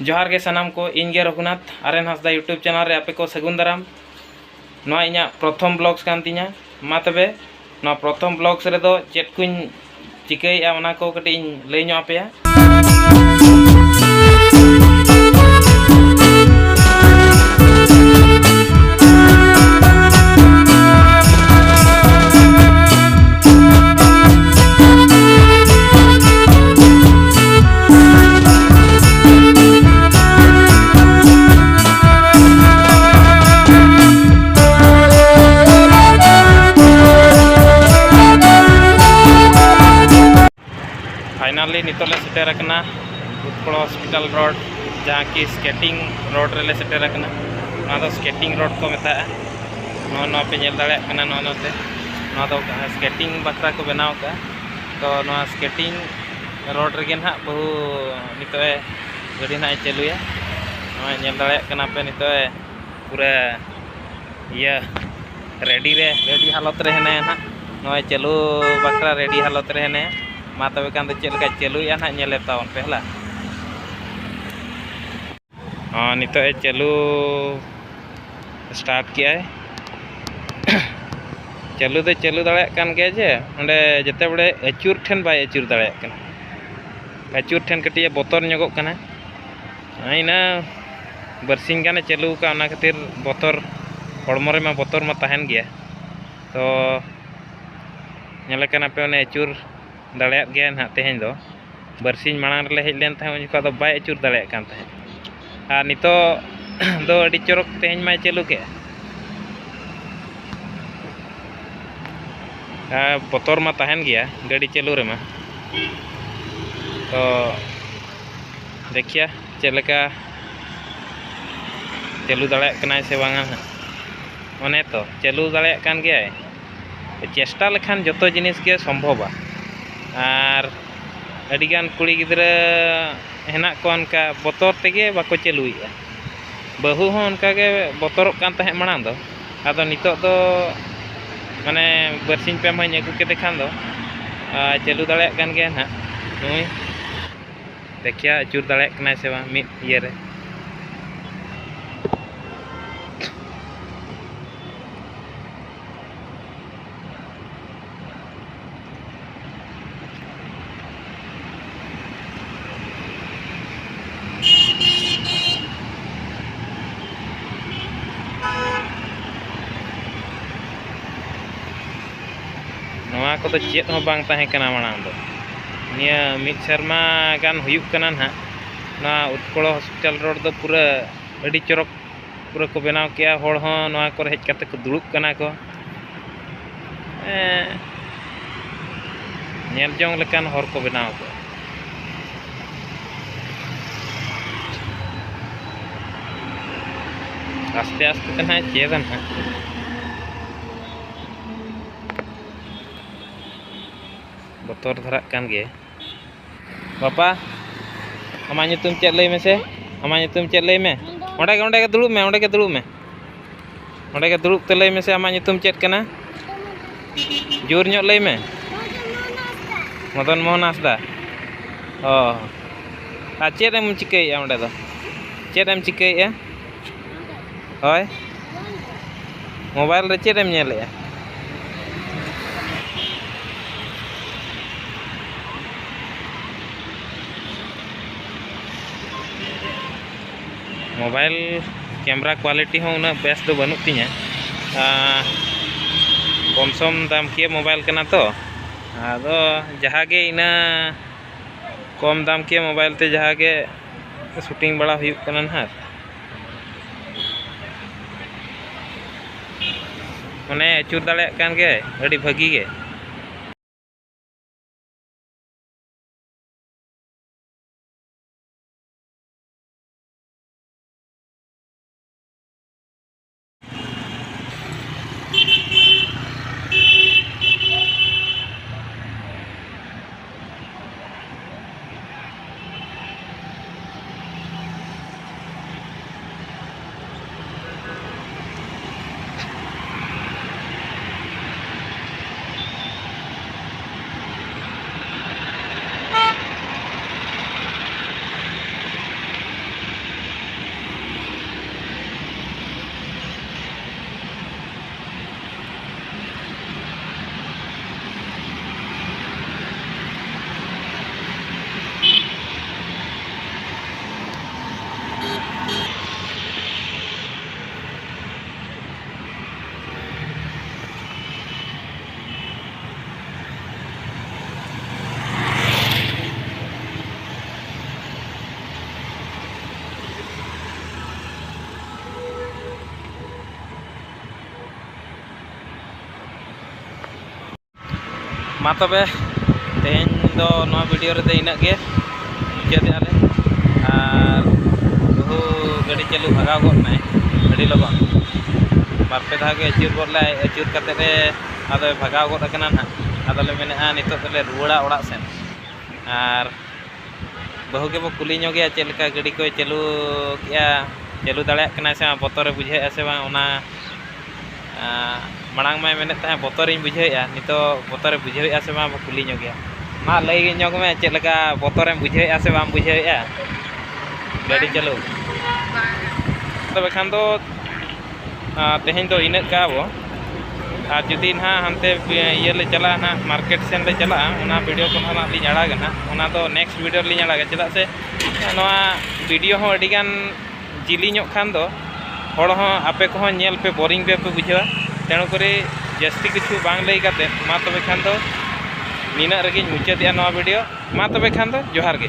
जोहार के सनाम को इनगे रघुनाथ आर्यन हांसदा यूट्यूब चैनल रे आपे को सगुन दाराम नवा इना प्रथम ब्लॉग्स कान तिना मा तबे नवा प्रथम ब्लॉग्स रे दो चेट कुñ चिकैया ओना को कटि लई ᱧᱚᱜ आपेया। फाइनली नितोले सेटेर कना उत्कल हॉस्पिटल रोड जहाँ कि स्केटिंग रोड रे सेटेर कना ना दो स्केटिंग रोड को मेता नो पे नेल दाड़े कना नोते ना दो स्केटिंग बखरा को बनाव का तो ना स्केटिंग रोड रे ना बहु नितोए गाड़ी ना चलुया ना नेल दाड़े कना पे नितोए पूरा ये रेडी हालत रे हेने ना नो चलू बखरा रेडी हालत रे हेने मा तबे कान चेद लेका चलुया ना नेले तावन पहला हाँ नितो चलू स्टार्ट किया चलू दे चलू दाड़े कान गया जे ओंडे जते बड़े अचूर ठेन बाय अचूर दाड़े कना अचूर ठेन कटिया बतर ᱧᱚᱜᱚᱜ कना आइना बरसिंग गाने चलू का ओना खातिर बतर हड़मो रे मा बतर मा तहन गया तो नेले कना पे ओने अचूर दाड़े गया ना तेहें दो बरसिंग मांग रे हेज लेन थाहे उन जखा दो बाय अचूर दाड़े कान थाहे आ नितो दो अडी चरक तेहें माय चलू के बतर मा तहन गया गाड़ी चलू रे मा तो देखिया चेलका चलू दाड़े कनाय से बांगा ओने तो चलू दाड़े कान गया चेष्टा लेखान जतो जिनिस के संभव आर अडिगान कुड़ी गिद्रा हेना को अनका बतर तेगे बाको चलुया बहु हो उनका के बतरक कान तहे मांग दो आदो नितो दो माने बरसिंग पे माኝ अगु के देखान दो चलू दाड़े कान गया ना नुई देखिया अचूर दाड़े कना से बा मिद ये रे नवा को तो चेत हो बांग ताहे कना मांग दो निया मिद शर्मा गान हुयुक कना ना ना उत्कल हॉस्पिटल रोड दो पूरा अडी चरक पूरा को बनाव किया होड़ हो नवा को हेज कते को दुड़ुब कना को नेल जोंग लेकान हर को बनाव को आस्ते आस्ते कना चेदन है बतर धरा कान गे बापा अमा तुम चेद लई में से अमा तुम चेद लई में ओंडे के दुड़ुब में ओंडे के दुड़ुब ते लई में से अमा तुम चेद कना जोर ᱧᱚᱜ लई में मदन मोहन हांसदा ओ आ चेद एम चिकैया ओंडे दो चेद एम चिकैया होय मोबाइल रे चेद एम नेलेया मोबाइल कैमरा क्वालिटी हो उना बेस्ट दो बनू तिया कम सम दाम के मोबाइल कना तो आदो जहागे इना कम दाम के मोबाइल ते जहागे शूटिंग बड़ा हुयुक कना ना माने अचूर दाड़े कान गे अडी भागी गे मा तबे तेहेन दो नवा वीडियो रे इना गे मुचादे आले और बहु गाड़ी चालू भगाव गो नाय अड़ी लगन बारपे धा गे अचूर गो ला अचूर कते रे आदो भगाव गो कना ना आदो ले मेने नितो तले रुवाड़ा ओड़ा सेन और बहु के बो कुली ᱧᱚᱜ ᱜᱮᱭᱟ ᱪᱮᱫ ᱞᱮᱠᱟ ᱜᱟᱹᱰᱤ ᱠᱚ ᱪᱟᱹᱞᱩ ᱠᱮᱜᱼᱟ ᱪᱟᱹᱞᱩ ᱫᱟᱲᱮᱭᱟᱜ ᱠᱟᱱᱟ ᱥᱮ ᱵᱚᱛᱚᱨᱮ ᱵᱩᱡᱷᱟᱹᱣᱮᱜᱼᱟ ᱥᱮ ᱵᱟᱝ ᱚᱱᱟ ᱢᱟᱲᱟᱝ ᱢᱟᱭ ᱢᱮᱱᱮᱫ ᱛᱟᱦᱮᱸ ᱵᱚᱛᱚᱨᱤᱧ ᱵᱩᱡᱷᱟᱹᱣᱮᱜᱼᱟ ᱱᱤᱛᱚᱜ ᱵᱚᱛᱚᱨᱮ ᱵᱩᱡᱷᱟᱹᱣᱮᱜᱼᱟ ᱥᱮ ᱵᱟᱝ ᱠᱩᱞᱤ ᱧᱚᱜ ᱜᱮᱭᱟ ᱢᱟ ᱞᱟᱹᱭ ᱧᱚᱜ ᱢᱮ ᱪᱮᱫ ᱞᱮᱠᱟ ᱵᱚᱛᱚᱨᱮᱢ ᱵᱩᱡᱷᱟᱹᱣᱮᱜᱼᱟ ᱥᱮ ᱵᱟᱢ ᱵᱩᱡᱷᱟᱹᱣᱮᱜᱼᱟ ᱜᱟᱹᱰᱤ ᱪᱟᱹᱞᱩ ᱛᱚᱵᱮ ᱠᱷᱟᱱ ᱫᱚ तेहें दो इनक का वो और जुदी ना हनते ये ले चला ना मार्केट सेन ले चला उना वीडियो को ना ली अड़ाग ना उना तो नेक्स्ट वीडियो ली अड़ाग चेदा से नवा वीडियो हो अडिगान जिली ᱧᱚᱜ खान दो हड़ हो आपे को हो नेल पे बोरिंग पे बुझावा तेणु करे जस्ती किछु बांग लई काते मा तबे खान दो नीना रगे मुचादे नवा वीडियो मा तबे खान दो जोहार गे।